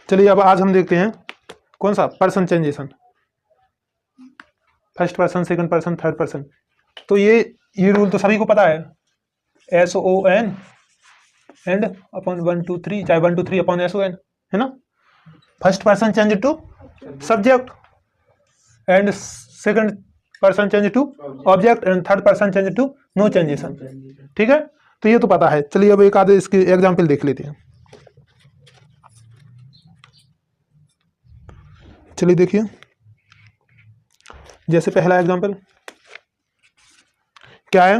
चलिए अब आज हम देखते हैं कौन सा person changation, first person, second person, third person. तो ये रूल तो सभी को पता है, SON एंड अपॉन 1 2 3, चाहे 1 2 3 अपॉन SON, है ना। First person change to subject and second person change to object and third person change to no changation. ठीक है, तो ये तो पता है। चलिए अब एक आधे इसके एग्जाम्पल देख लेते हैं। चलिए देखिए, जैसे पहला एग्जाम्पल क्या है,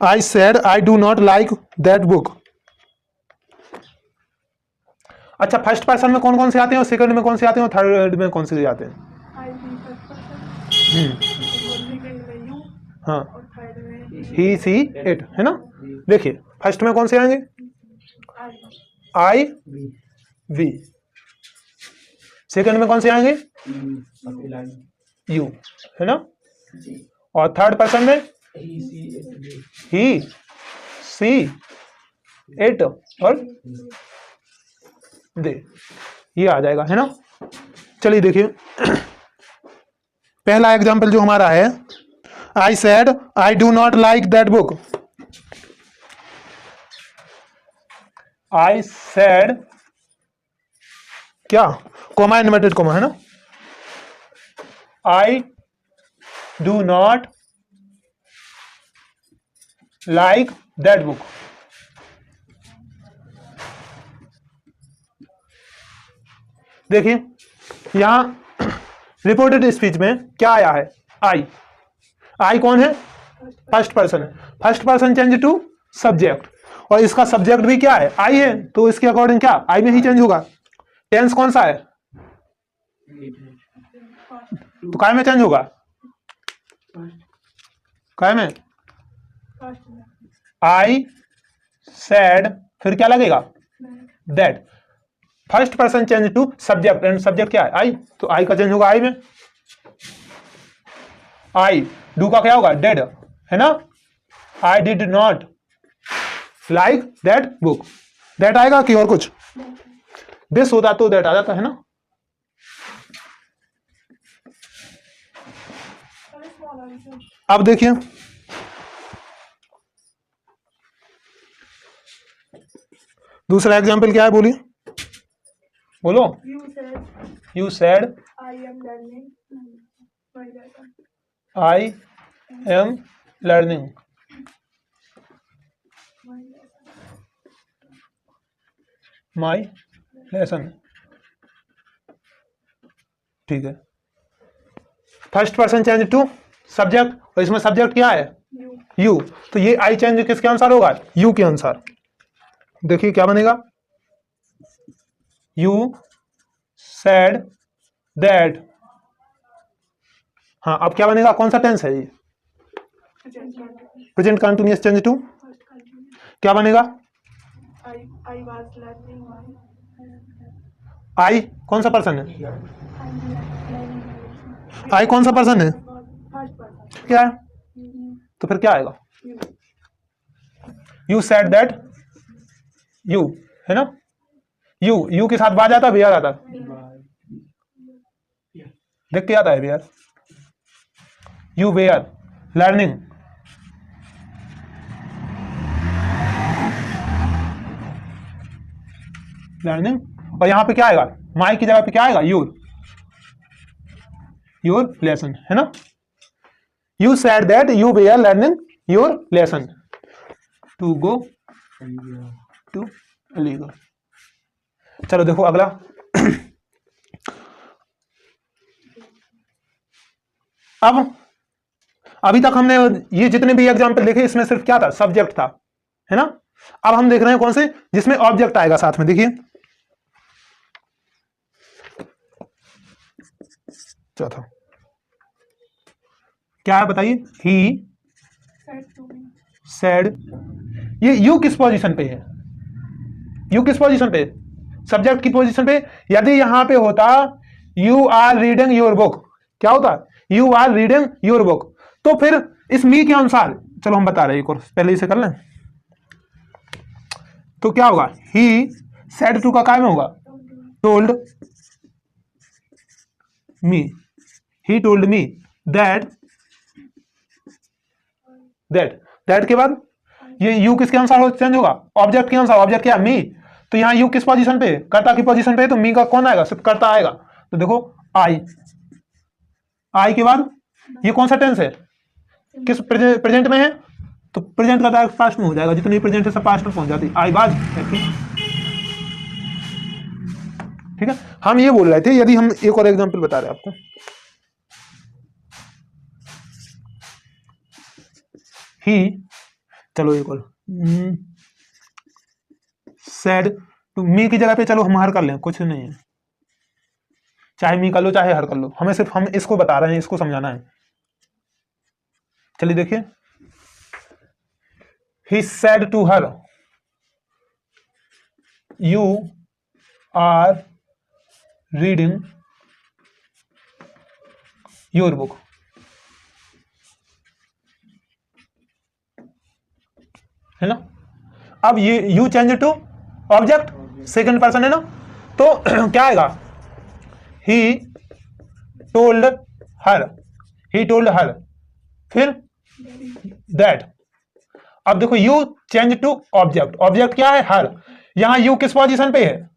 I said I do not like that book. अच्छा, फर्स्ट पर्सन में कौन कौन से आते हैं और सेकंड में कौन से आते हैं और थर्ड में कौन से आते हैं? हाँ, ही सी इट, है ना। देखिए फर्स्ट में कौन से आएंगे, आई वी, सेकंड में कौन से आएंगे, यू, है ना। और थर्ड पर्सन में ही सी इट और दे, ये आ जाएगा, है ना। चलिए देखिए पहला एग्जाम्पल जो हमारा है, I said I do not like that book. I said क्या, कोमा इन्वर्टेड कोमा, है ना। I do not like that book. देखिए यहां रिपोर्टेड स्पीच में क्या आया है, आई। आई कौन है, फर्स्ट पर्सन है। First person change to subject और इसका सब्जेक्ट भी क्या है, आई है, तो इसके अकॉर्डिंग क्या आई में ही चेंज होगा। टेंस कौन सा है, तो काय में चेंज होगा, काय में, आई सेड, फिर क्या लगेगा, that. First person change to subject and subject क्या है, आई, तो आई का चेंज होगा आई में। आई डू का क्या होगा, डेड, है ना। I did not like that book, that आएगा कि और कुछ, दिस होता तो दैट आ जाता, है ना। अब देखिए दूसरा एग्जाम्पल क्या है, बोलिए, बोलो। You said I am learning my lesson. ठीक है, first person change to subject और इसमें सब्जेक्ट क्या है, यू, तो ये आई चेंज किसके अनुसार होगा, यू के अनुसार। देखिए क्या बनेगा, यू सेड दैट, हाँ अब क्या बनेगा, कौन सा टेंस है ये, प्रेजेंट कंटिन्यूअस चेंज टू क्या बनेगा, आई कौन सा पर्सन है, आई कौन सा पर्सन है, क्या है, तो फिर क्या आएगा, यू सेड दैट, यू, है ना। यू के साथ बाज आता है, बियर आता है, देख के आता है बियर। यू वेयर लर्निंग, लर्निंग, और यहां पे क्या आएगा, माई की जगह पे क्या आएगा, योर लेसन, है ना। You said that you were learning your lesson to go to Aligarh. चलो देखो अगला, अब अभी तक हमने ये जितने भी एग्जाम्पल देखे इसमें सिर्फ क्या था, सब्जेक्ट था, है ना। अब हम देख रहे हैं कौन से, जिसमें ऑब्जेक्ट आएगा साथ में। देखिए चौथा क्या है बताइए, ही सेड, ये यू किस पोजीशन पे है, यू किस पोजीशन पे, सब्जेक्ट की पोजीशन पे। यदि यहां पे होता you are reading your book, क्या होता, you are reading your book, तो फिर इस मी के अनुसार, चलो हम बता रहे हैं, पहले इसे कर लें, तो क्या होगा, ही सेड टू का काय में होगा, told me, he told me that के बाद ये यू किसके अनुसार चेंज होगा, ऑब्जेक्ट के अनुसार। ऑब्जेक्ट क्या, मी, तो यहाँ यू किस पोजीशन पे, कर्ता की पोजीशन पे, तो मी का कौन आएगा, सिर्फ कर्ता आएगा। तो देखो आई के बाद ये कौन सा टेंस है, किस प्रेजेंट में है, तो प्रेजेंट का डायरेक्ट पास्ट में हो जाएगा, जितनी प्रेजेंट है सब पास्ट में पहुंच जाती। आई बाज, ठीक है। हम ये बोल रहे थे, यदि हम एक और एग्जांपल बता रहे हैं आपको, ही, चलो एक और, सेड टू मी की जगह पे चलो हम हर कर लें, कुछ नहीं है, चाहे मी कर लो चाहे हर कर लो, हमें सिर्फ हम इसको बता रहे हैं, इसको समझाना है। चलिए देखिए, he said to her, you are reading your book, है ना। अब ये you change to object, second person है ना, तो क्या आएगा, he told her, फिर that। अब देखो you change to object, object क्या है, हर, यहां यू किस पोजीशन पे है,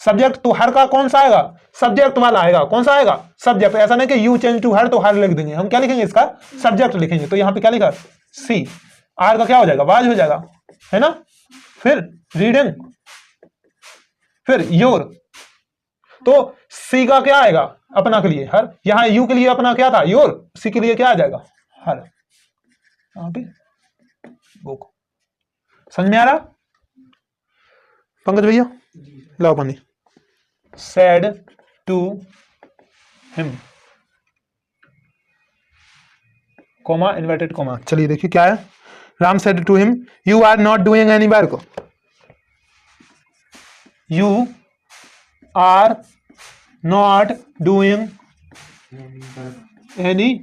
सब्जेक्ट, तो हर का कौन सा आएगा, सब्जेक्ट वाला आएगा, कौन सा आएगा, सब्जेक्ट। ऐसा नहीं कि यू चेंज टू हर तो हर लिख देंगे, हम क्या लिखेंगे, इसका सब्जेक्ट लिखेंगे। तो यहां पे क्या लिखा, सी, आर का क्या हो जाएगा, वाज हो जाएगा, है ना। फिर रीडिंग, फिर योर, तो सी का क्या आएगा, अपना के लिए हर, यहां यू के लिए अपना क्या था, योर, सी के लिए क्या आ जाएगा, हर, बुक। समझ में आ रहा पंकज भैया, लाओ पानी। Said to him, comma, inverted comma. चलिए देखिए क्या है, Ram said to him, you are not doing any work, you are not doing any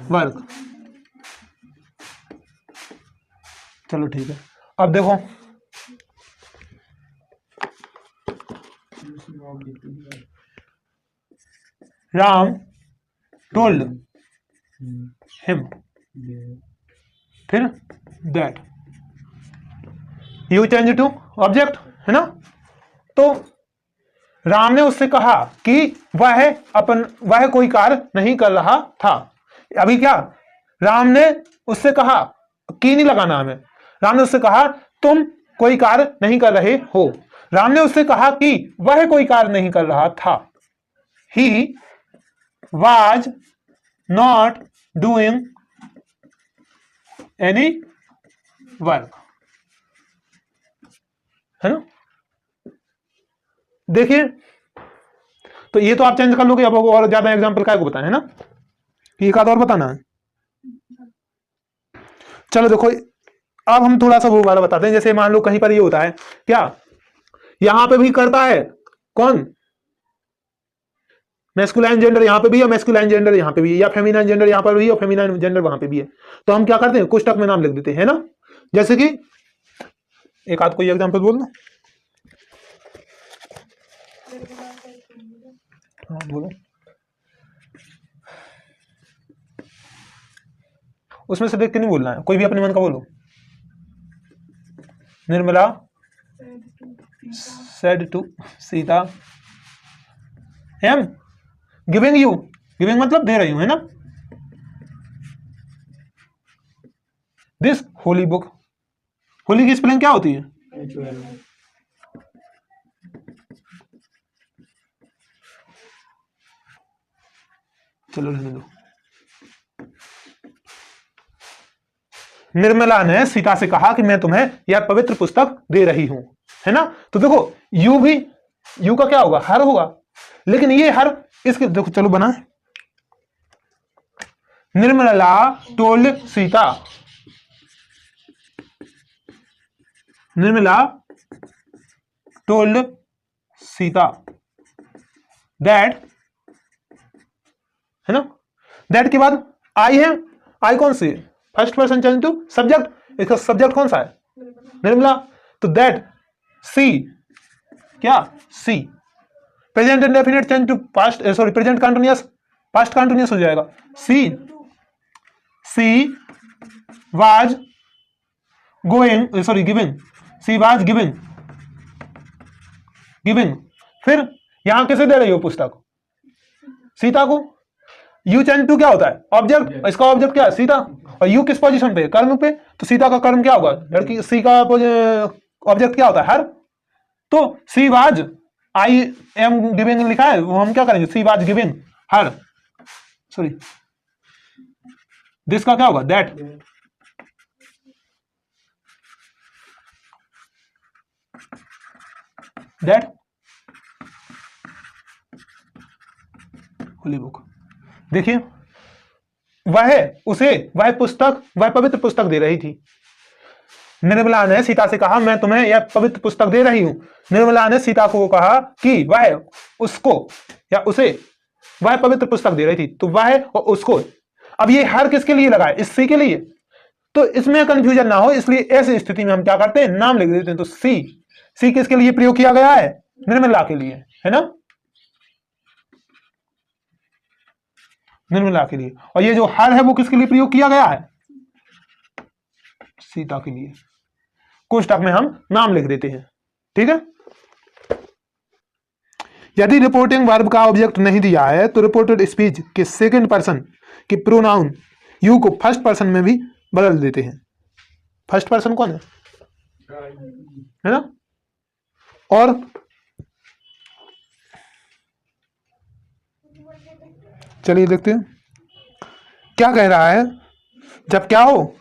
work. चलो ठीक है, अब देखो राम टोल्ड हिम, फिर that, you change to object, है ना। तो राम ने उससे कहा कि वह कोई कार्य नहीं कर रहा था। अभी क्या, राम ने उससे कहा, की नहीं लगाना हमें, राम ने उससे कहा तुम कोई कार्य नहीं कर रहे हो। राम ने उससे कहा कि वह कोई कार्य नहीं कर रहा था। He was not doing any work, है ना। देखिए, तो ये तो आप चेंज कर लोगे, अब और ज्यादा एग्जांपल काय को बताना है ना, एक आध और बताना है। चलो देखो, अब हम थोड़ा सा वो वाला बताते हैं। जैसे मान लो कहीं पर ये होता है क्या, यहां पे भी करता है कौन, मैस्कुलाइन जेंडर यहां पे भी है, मैस्कुलाइन जेंडर यहां पे भी है, या फेमिनाइन जेंडर यहां पर भी है और फेमिनाइन जेंडर वहां पे भी है। तो हम क्या करते हैं, कोष्टक में नाम लिख देते हैं ना। जैसे कि एक आध कोई एग्जांपल बोल दो, हाँ बोलो, उसमें से देख के नहीं बोलना है, कोई भी अपने मन का बोलो। Nirmala said to Sita, am giving you, giving मतलब दे रही हूं, है ना, दिस होली बुक। होली की स्पेलिंग क्या होती है, चलो रहने दो। निर्मला ने सीता से कहा कि मैं तुम्हें यह पवित्र पुस्तक दे रही हूं, है ना। तो देखो यू भी, यू का क्या होगा, हर होगा, लेकिन ये हर इसके, देखो चलो बना, Nirmala told Sita, Nirmala told Sita that, है ना। दैट के बाद आई है, आई कौन सी, first person change to subject, इसका सब्जेक्ट कौन सा है, निर्मला। तो दैट सी क्या she. Present indefinite change to past, sorry present continuous, past continuous हो जाएगा। She was going, sorry giving, she was giving, giving. फिर यहां किसे दे रही हो पुस्तक? सीता को। यू चेंज टू क्या होता है? ऑब्जेक्ट, इसका ऑब्जेक्ट क्या है? सीता। और यू किस पोजीशन पे? कर्म पे। तो सीता का कर्म क्या होगा? लड़की। सी का ऑब्जेक्ट क्या होता है? हर। तो she was, I am giving लिखा है, वो हम क्या करेंगे? सी was giving her, sorry this का क्या होगा? दैट। That Holi book. देखिए वह पुस्तक, वह पवित्र पुस्तक दे रही थी। निर्मला ने सीता से कहा मैं तुम्हें यह पवित्र पुस्तक दे रही हूं। निर्मला ने सीता को कहा कि वह उसको या उसे वह पवित्र पुस्तक दे रही थी। तो वह और उसको, अब ये हर किसके लिए लगा है? इस सी के लिए। तो इसमें कंफ्यूजन ना हो, इसलिए ऐसी स्थिति में हम क्या करते हैं? नाम लिख देते हैं। तो सी किसके लिए प्रयोग किया गया है? निर्मला के लिए, है ना, निर्मला के लिए। और ये जो हर है वो किसके लिए प्रयोग किया गया है? सीता के लिए। कोष्टक में हम नाम लिख देते हैं, ठीक है। यदि रिपोर्टिंग वर्ब का ऑब्जेक्ट नहीं दिया है तो रिपोर्टेड स्पीच के सेकंड पर्सन के प्रोनाउन यू को फर्स्ट पर्सन में भी बदल देते हैं। फर्स्ट पर्सन कौन है ना? और चलिए देखते हैं क्या कह रहा है। जब क्या हो?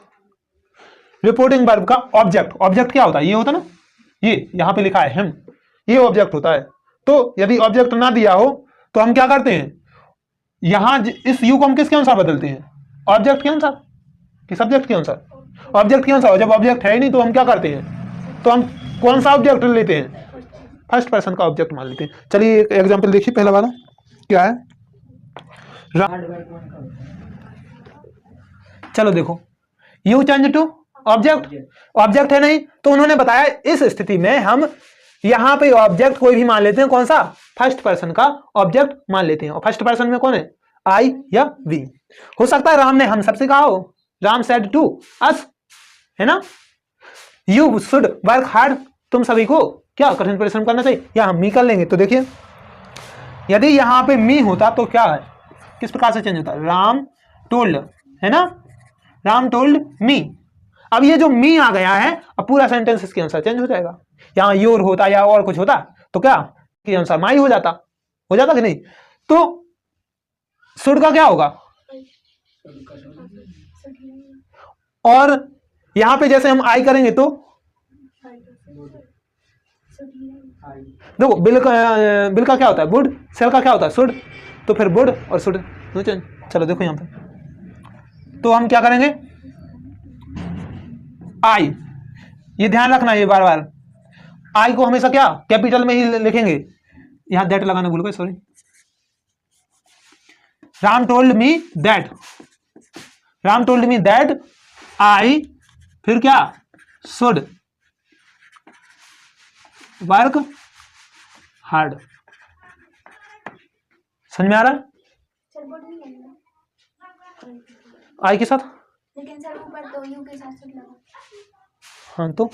रिपोर्टिंग वर्ब का ऑब्जेक्ट, ऑब्जेक्ट क्या होता है? ये होता ना, ये यहां पे लिखा है हिम, ये ऑब्जेक्ट होता है। तो यदि ऑब्जेक्ट ना दिया हो तो हम क्या करते हैं? यहां इस यू को हम किसके अनुसार बदलते हैं? ऑब्जेक्ट के अनुसार कि सब्जेक्ट के अनुसार? ऑब्जेक्ट के अनुसार। जब ऑब्जेक्ट है ही नहीं तो हम क्या करते हैं? तो हम कौन सा ऑब्जेक्ट लेते हैं? फर्स्ट पर्सन का ऑब्जेक्ट मान लेते हैं। चलिए एक एग्जाम्पल देखिए, पहला वाला क्या है? चलो देखो, you change to object, object है नहीं तो उन्होंने बताया इस स्थिति में हम यहां पे ऑब्जेक्ट कोई भी मान लेते हैं। कौन सा? फर्स्ट पर्सन का ऑब्जेक्ट मान लेते हैं। और फर्स्ट पर्सन में कौन है? आई या वी। हो सकता है राम ने हम सबसे कहा हो, राम सेड टू अस, है ना। यू शुड वर्क हार्ड, तुम सभी को क्या कठिन परिश्रम करना चाहिए, या हम मी कर लेंगे। तो देखिए यदि यहां पे मी होता तो क्या है, किस प्रकार से चेंज होता? राम टोल्ड, है ना, राम टोल्ड मी। अब ये जो मी आ गया है, अब पूरा सेंटेंस इसके अनुसार चेंज हो जाएगा। यहां योर होता या और कुछ होता तो क्या के अनुसार माई हो जाता कि नहीं। तो शुड का क्या होगा? और यहां पे जैसे हम आई करेंगे तो देखो बिल का क्या होता है? वुड। सेल का क्या होता है? शुड। तो फिर वुड और शुड नो चेंज। चलो देखो यहां पे तो हम क्या करेंगे? आई, ये ध्यान रखना, ये बार बार आई को हमेशा क्या कैपिटल में ही लिखेंगे। यहां दैट लगाना भूल गए, sorry. Ram told me that, Ram told me that I, फिर क्या? Should work hard. समझ में आ रहा है? आई के साथ, लेकिन सर ऊपर तो यू के साथ शुड लगा। हाँ तो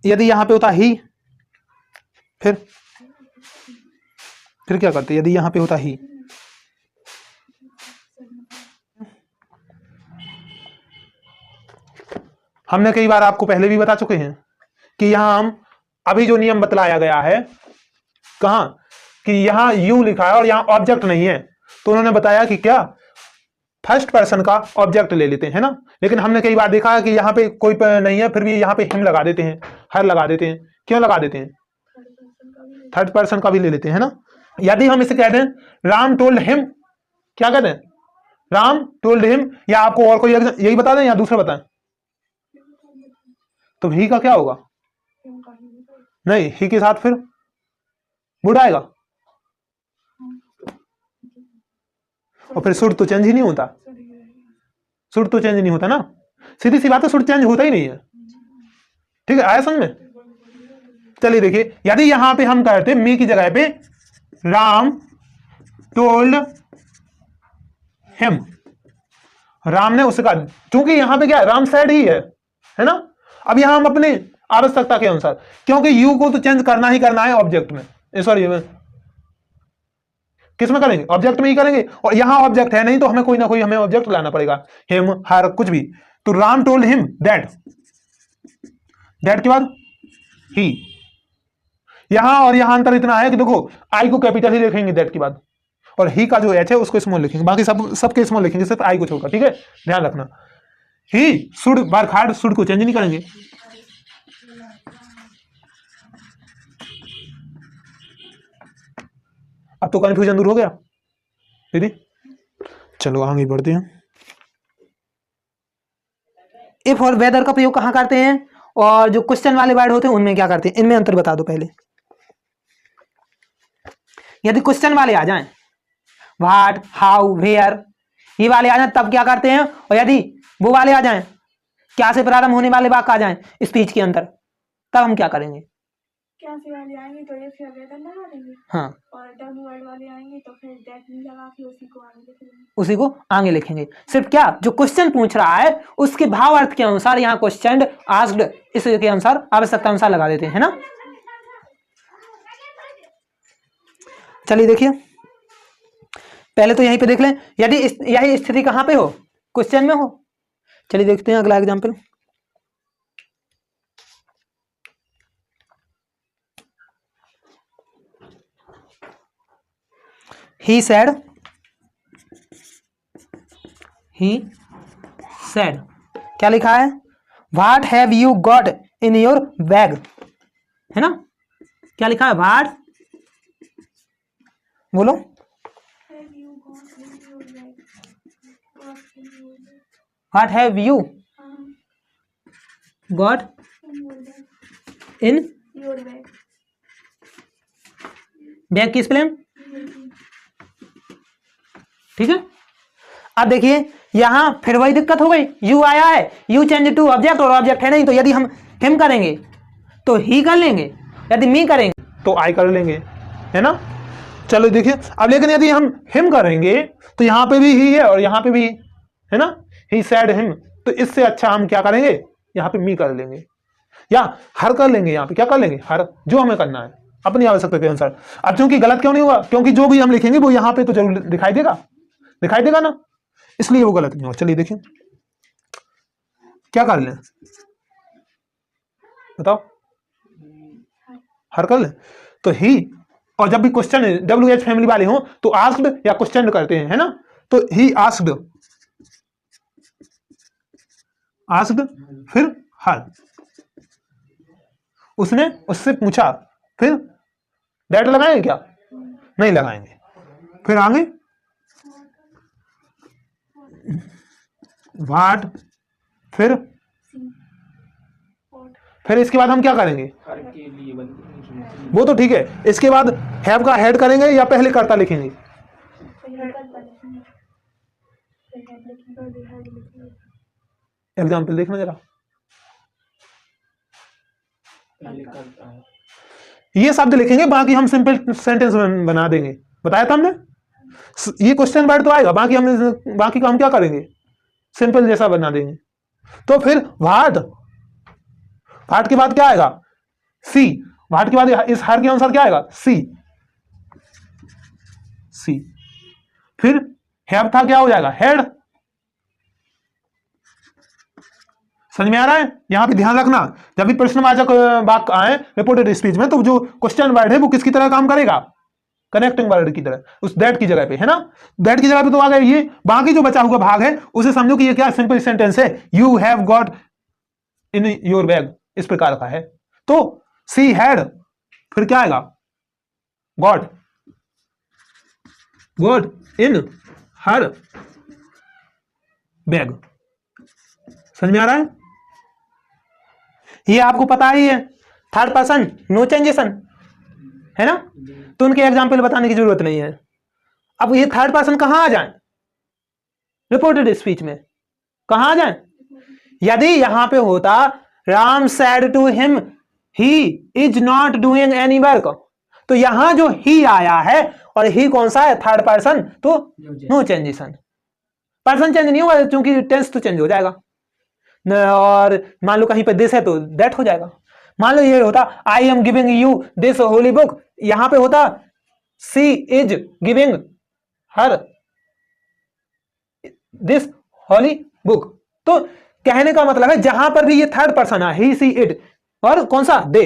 यदि यहां पे होता ही, फिर क्या करते? यदि यहां पे होता ही, हमने कई बार आपको पहले भी बता चुके हैं कि यहां हम अभी जो नियम बतलाया गया है, कहां कि यहां यू लिखा है और यहां ऑब्जेक्ट नहीं है, तो उन्होंने बताया कि क्या फर्स्ट पर्सन का ऑब्जेक्ट ले लेते हैं ना। लेकिन हमने कई बार देखा है कि यहाँ पे कोई नहीं है, फिर भी यहाँ पे हिम लगा देते हैं, हर लगा देते हैं। क्यों लगा देते हैं? थर्ड पर्सन का भी ले लेते हैं ना। यदि हम इसे कहते हैं राम टोल्ड हिम, क्या कहते हैं? राम टोल्ड हिम, या आपको और कोई यही बता दें या दूसरा बताएं? तो ही का क्या होगा? नहीं, ही के साथ फिर वुड आएगा, और फिर शुड तो चेंज ही नहीं होता, शुड तो चेंज नहीं होता ना। सीधी सी बात है, शुड चेंज होता ही नहीं है। ठीक है, आया समझ में? चलिए देखिए, यदि यहां पे हम करते मी की जगह पे राम टोल्ड हिम, राम ने उससे कहा, क्योंकि यहां पे क्या है, राम सेड ही है ना। अब यहां हम अपनी आवश्यकता के अनुसार, क्योंकि यू को तो चेंज करना ही करना है ऑब्जेक्ट में, सॉरी किस में करेंगे, ऑब्जेक्ट में ही करेंगे, और यहां ऑब्जेक्ट है नहीं तो हमें कोई ना कोई हमें ऑब्जेक्ट लाना पड़ेगा, हिम हर कुछ भी। तो Ram told him that, that के बाद ही, यहां और यहां अंतर इतना है कि देखो आई को कैपिटल ही लिखेंगे दैट के बाद, और ही का जो एच है उसको स्मॉल लिखेंगे, बाकी सबके स्मॉल लिखेंगे सिर्फ आई को छोड़कर, ठीक है, ध्यान रखना। ही शुड बार खाड़ शुड को चेंज नहीं करेंगे। अब तो कंफ्यूजन दूर हो गया दीदी, चलो आगे बढ़ते हैं। इफ और वेदर का प्रयोग कहाँ करते हैं, और जो क्वेश्चन वाले वर्ड होते हैं उनमें क्या करते हैं, इनमें अंतर बता दो पहले। यदि क्वेश्चन वाले आ जाएं, व्हाट हाउ वेयर, ये वाले आ जाएं तब क्या करते हैं, और यदि वो वाले आ जाएं, क्या से प्रारंभ होने वाले वाक्य आ जाएं स्पीच के अंदर, तब हम क्या करेंगे। क्या से वाले आएंगे तो ये फिर वेदर लगा देंगे, हाँ, और डब्ल्यू वर्ड वाले आएंगे तो फिर दैट नहीं लगा के उसी को आगे लिखेंगे। उसी को आगे लिखेंगे। सिर्फ क्या जो क्वेश्चन पूछ रहा है उसके भाव अर्थ के अनुसार यहाँ क्वेश्चन आस्क्ड इसके अनुसार आवश्यकता अनुसार लगा देते हैं ना। चलिए देखिए, पहले तो यहीं पे देख लें, यदि यही स्थिति कहाँ पे हो, क्वेश्चन में हो। चलिए देखते हैं अगला एग्जाम्पल। He said, क्या लिखा है, What have you got in your bag, है ना, क्या लिखा है, What, बोलो, What have you got in your bag, bag की स्पेलिंग, ठीक है। अब देखिए यहां फिर वही दिक्कत हो गई, यू आया है, यू चेंज टू ऑब्जेक्ट और ऑब्जेक्ट है नहीं, तो यदि हम हिम करेंगे तो ही कर लेंगे, यदि मी करेंगे तो आई कर लेंगे, है ना। चलो देखिए अब, लेकिन यदि हम हिम करेंगे तो यहां पे भी ही है और यहां पे भी है ना, ही सैड हिम, तो इससे अच्छा हम क्या करेंगे, यहां पे मी कर लेंगे या हर कर लेंगे, यहां पे क्या कर लेंगे, हर, जो हमें करना है अपनी आवश्यकता के अनुसार। अब क्योंकि गलत क्यों नहीं हुआ, क्योंकि जो भी हम लिखेंगे वो यहां पे तो जरूर दिखाई देगा ना, इसलिए वो गलत नहीं हुआ। चलिए देखिए क्या कर लें, बताओ, हर कर लें, तो ही, और जब भी क्वेश्चन WH फैमिली वाले हो तो आस्क्ड या क्वेश्चन करते हैं, है ना, तो ही आस्क्ड, फिर हर, उसने उससे पूछा, फिर दैट लगाएंगे क्या, नहीं लगाएंगे, फिर आगे व्हाट, फिर इसके बाद हम क्या करेंगे, वो तो ठीक है, इसके बाद हैव का हेड करेंगे या पहले कर्ता लिखेंगे, एग्जाम्पल देखना जरा, ये शब्द लिखेंगे, बाकी हम सिंपल सेंटेंस बना देंगे, बताया था हमने, ये क्वेश्चन वर्ड तो आएगा, बाकी का हम क्या करेंगे, सिंपल जैसा बना देंगे। तो फिर व्हाट के बाद क्या आएगा, सी, व्हाट के बाद इस हर के अनुसार क्या आएगा, सी, फिर हैव था क्या हो जाएगा, हेड। समझ में आ रहा है, यहां पे ध्यान रखना, जब भी प्रश्नवाचक वाक्य आए रिपोर्टेड स्पीच में, तो जो क्वेश्चन वर्ड है वो किसकी तरह काम करेगा, कनेक्टिंग वर्ड की तरह, उस दैट की जगह पे, है ना, दैट की जगह पे तो आ गया ये, बाकी जो बचा हुआ भाग है उसे समझो कि ये क्या सिंपल सेंटेंस है, you have got in your bag, इस प्रकार का है। तो सी हैड, फिर क्या आएगा, गॉट इन हर बैग। समझ में आ रहा है, ये आपको पता ही है, थर्ड पर्सन नो चेंजेशन, है ना, तो उनके एग्जाम्पल बताने की जरूरत नहीं है। अब ये थर्ड पर्सन कहां आ जाए, रिपोर्टेड स्पीच में कहां आ जाए, यदि यहां पे होता Ram said to him he is not doing any work. तो यहां जो ही आया है और ही कौन सा है, थर्ड पर्सन, तो नो चेंजेशन, पर्सन चेंज नहीं होगा क्योंकि टेंस तो चेंज हो जाएगा। और मान लो कहीं पे दिस है तो दैट हो जाएगा। मान लो ये होता I am giving you this holy book, यहां पे होता she is giving her this holy book. तो कहने का मतलब है जहां पर भी ये थर्ड पर्सन है ही सी इट और कौन सा दे,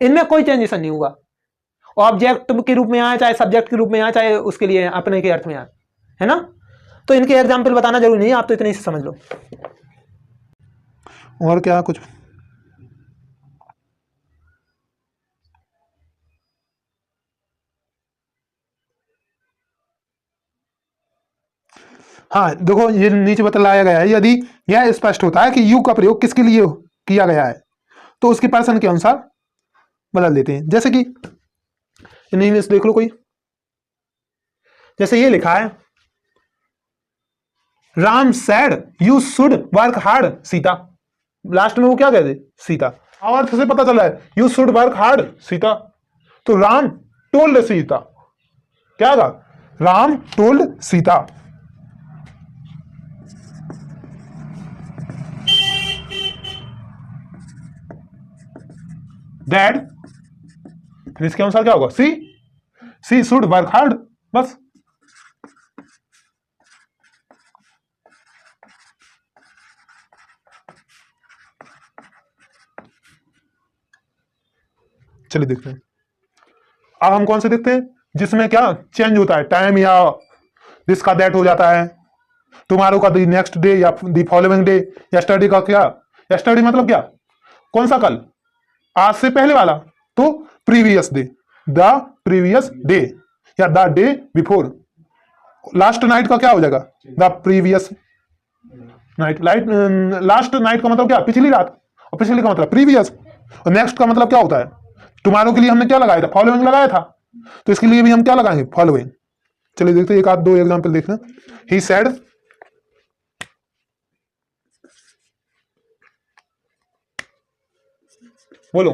इनमें कोई चेंजेशन नहीं होगा। ऑब्जेक्ट के रूप में आए चाहे सब्जेक्ट के रूप में आए चाहे उसके लिए अपने के अर्थ में आए, है ना। तो इनके एग्जाम्पल बताना जरूरी नहीं है, आप तो इतने से समझ लो। और क्या कुछ? हाँ देखो ये नीचे बतलाया गया है, यदि यह स्पष्ट होता है कि यू का प्रयोग किसके लिए किया गया है तो उसके पर्सन के अनुसार बदल देते हैं। जैसे कि इंग्लिश देख लो कोई, जैसे ये लिखा है Ram sad you should work hard Sita, last में वो क्या कहते सीता, अर्थ से पता चला है you should work hard Sita. तो राम टोल्ड सीता, क्या था, राम टोल्ड सीता। दैट इसके अनुसार क्या होगा, सी शुड वर्क हार्ड, बस। चलिए देखते हैं अब हम कौन से देखते हैं जिसमें क्या चेंज होता है, टाइम या दिस का दैट हो जाता है, टुमारो का दी नेक्स्ट डे या दी फॉलोइंग डे, यस्टरडे का क्या, यस्टरडे मतलब क्या, कौन सा कल, आज से पहले वाला, तो previous day, the previous day या the day before. Last night का क्या हो जाएगा, the previous night, last night का मतलब क्या, पिछली रात, और पिछली का मतलब प्रीवियस, और नेक्स्ट का मतलब क्या होता है, टुमारो के लिए हमने क्या लगाया था, फॉलोइंग लगाया था, तो इसके लिए भी हम क्या लगाएंगे, फॉलोइंग। चलिए देखते हैं एक आध दो एग्जांपल देखना। ही सेड बोलो,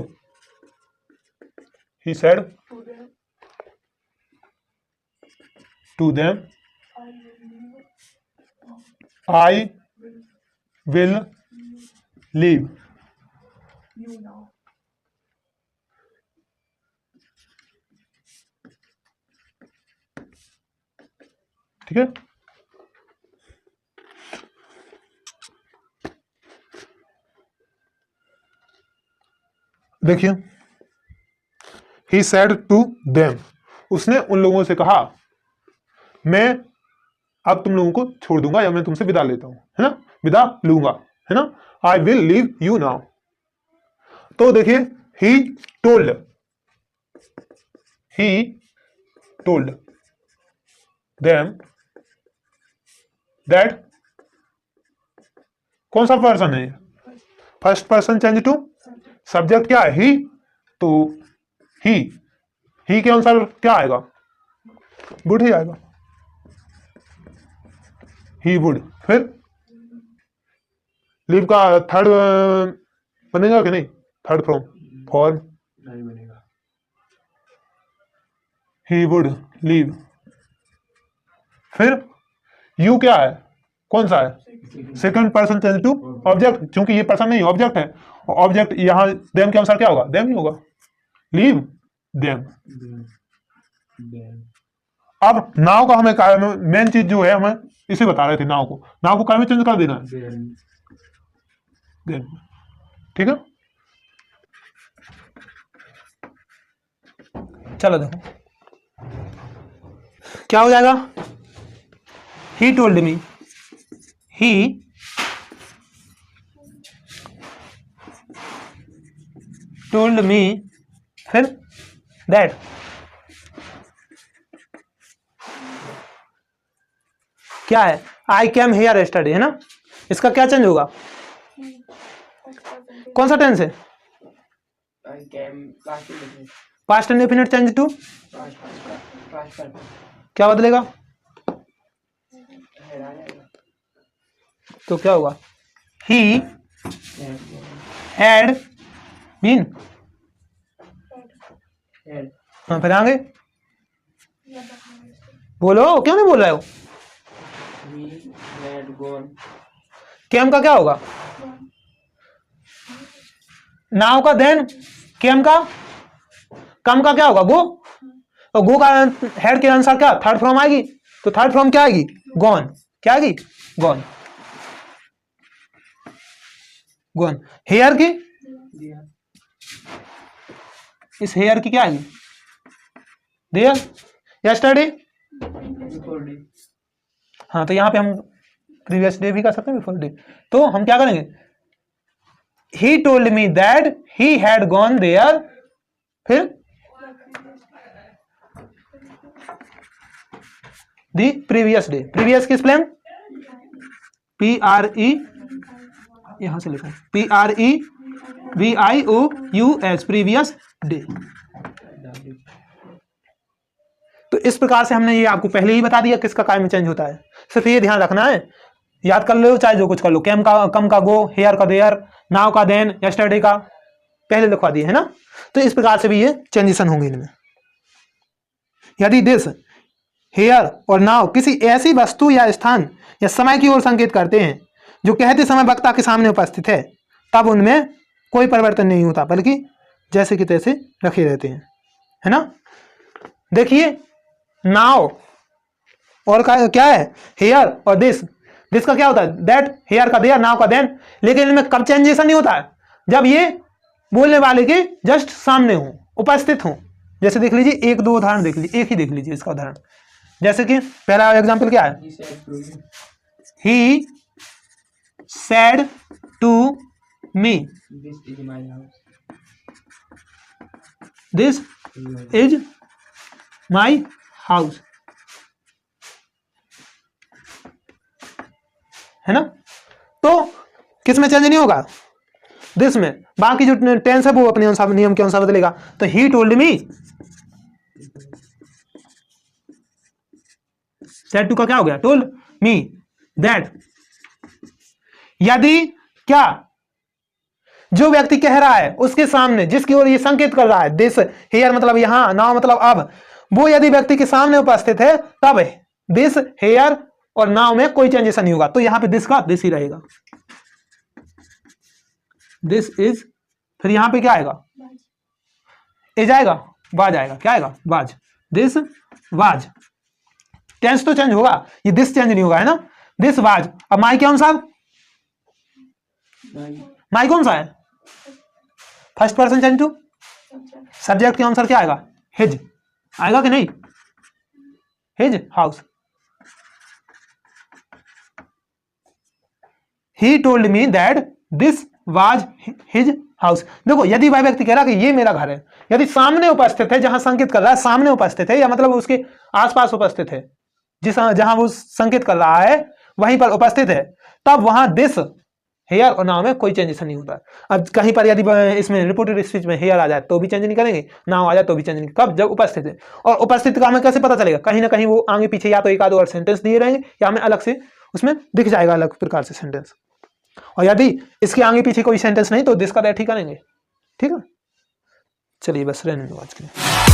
he said to them I will leave you now. ठीक है। देखिए he said to them, उसने उन लोगों से कहा मैं अब तुम लोगों को छोड़ दूंगा या मैं तुमसे विदा लेता हूं, है ना, विदा लूंगा, है ना, I will leave you now. तो देखिए he told them that, कौन सा पर्सन है, first person change to subject क्या है, ही, तो ही के अनुसार क्या आएगा, वुड ही आएगा, ही वुड। फिर लीव का थर्ड बनेगा कि नहीं, थर्ड फॉर्म नहीं बनेगा, ही वुड लीव। फिर यू क्या है, कौन सा है, second person change to object, क्योंकि ये पर्सन नहीं ऑब्जेक्ट है, ऑब्जेक्ट यहां देम के अनुसार क्या होगा, देम ही होगा, लीव देम। अब नाव का हमें मेन चीज जो है हमें इसे बता रहे थे, नाव को क्या में चेंज कर देना है, देन। ठीक है, चलो देखो क्या हो जाएगा, ही टोल्ड मी, ही टोल्ड मी, फिर दैट, क्या है, आई कैम हियर यस्टरडे, है ना, इसका क्या चेंज होगा, कौन सा टेंस है, पास्ट इंडेफिनिट चेंज टू क्या बदलेगा, तो क्या होगा, ही हैड बीन, had हाँ फिर आगे या रखना है। बोलो, क्यों नहीं बोल रहे हो? he had gone केम का क्या होगा? नाउ का देन, केम का, कम का क्या होगा? गो, और गो का हेड के अनुसार क्या थर्ड फॉर्म आएगी, तो थर्ड फॉर्म क्या आएगी? गॉन। क्या आएगी? गॉन। गॉन। हेयर की, दिया इस हेयर की क्या आएगी? देयर, यस्टरडे, before day हाँ तो यहाँ पे हम प्रीवियस डे भी कर सकते हैं, बिफोर डे। तो हम क्या करेंगे? He told me that he had gone there, फिर द प्रीवियस डे। प्रीवियस की स्पेलिंग PRE, यहां से लिखो PREVIOUS, प्रीवियस डे। तो इस प्रकार से हमने ये आपको पहले ही बता दिया किसका काय में चेंज होता है। सिर्फ ये ध्यान रखना है, याद कर लो चाहे जो कुछ कर लो, केम का कम का गो, हेयर का देयर, नाउ का देन, यस्टरडे का पहले लिखवा दिए है ना। तो इस प्रकार से भी ये चेंजेशन होंगे इनमें। यदि दिस, हेयर और नाउ किसी ऐसी वस्तु या स्थान या समय की ओर संकेत करते हैं जो कहते समय वक्ता के सामने उपस्थित है, तब उनमें कोई परिवर्तन नहीं होता, बल्कि जैसे कि तैसे रखे रहते हैं, है ना। देखिए नाउ और क्या है? हेयर और दिस। दिस का क्या होता है? दैट, हेयर का देयर, नाउ का देन। लेकिन इनमें कब चेंजेशन नहीं होता है? जब ये बोलने वाले के जस्ट सामने हो, उपस्थित हो। जैसे देख लीजिए, एक दो उदाहरण देख लीजिए, एक ही देख लीजिए इसका उदाहरण। जैसे कि पहला एग्जांपल क्या है? he said to me he said to me, this is this my house is my house, है ना। तो किस में चेंज नहीं होगा? दिस में। बाकी जो टेंस है वो अपने अनुसार नियम के अनुसार बदलेगा। तो he told me, said to का क्या हो गया? Told me that. यदि क्या, जो व्यक्ति कह रहा है उसके सामने जिसकी ओर ये संकेत कर रहा है, दिस, हेयर मतलब यहां, नाउ मतलब अब, वो यदि व्यक्ति के सामने उपस्थित है, तब दिस, हेयर और नाउ में कोई चेंजेस नहीं होगा। तो यहां पे दिस का दिस ही रहेगा, दिस इज। फिर यहां पे क्या आएगा? इज आएगा, वाज आएगा। क्या आएगा? Was, this was. टेंस तो चेंज होगा, ये दिस चेंज नहीं होगा, है ना। This was. अब माई के अनुसार, my माई कौन सा है? First person change to subject के अनुसार क्या आएगा? हिज आएगा कि नहीं? His house. He told me that this was his house. देखो, यदि वह व्यक्ति कह रहा कि ये मेरा घर है, यदि सामने उपस्थित है, जहां संकेत कर रहा है सामने उपस्थित है, या मतलब उसके आसपास उपस्थित है, जहां वो संकेत कर रहा है वहीं पर उपस्थित है, तब वहां दिस, हेयर और नाउ में कोई चेंजेस नहीं होता। अब कहीं पर यदि इसमें रिपोर्टेड स्पीच में हेयर आ जाए तो भी चेंज नहीं करेंगे, नाउ आ जाए तो भी चेंज नहीं। कब? जब उपस्थित है। और उपस्थित का हमें कैसे पता चलेगा? कहीं ना कहीं वो आगे पीछे या तो एक आध और सेंटेंस दिए रहेंगे, या हमें अलग से उसमें दिख जाएगा अलग प्रकार से सेंटेंस। और यदि इसके आगे पीछे कोई सेंटेंस नहीं तो दिस का दैट ही करेंगे। ठीक है, चलिए बस रहने दो आज के लिए।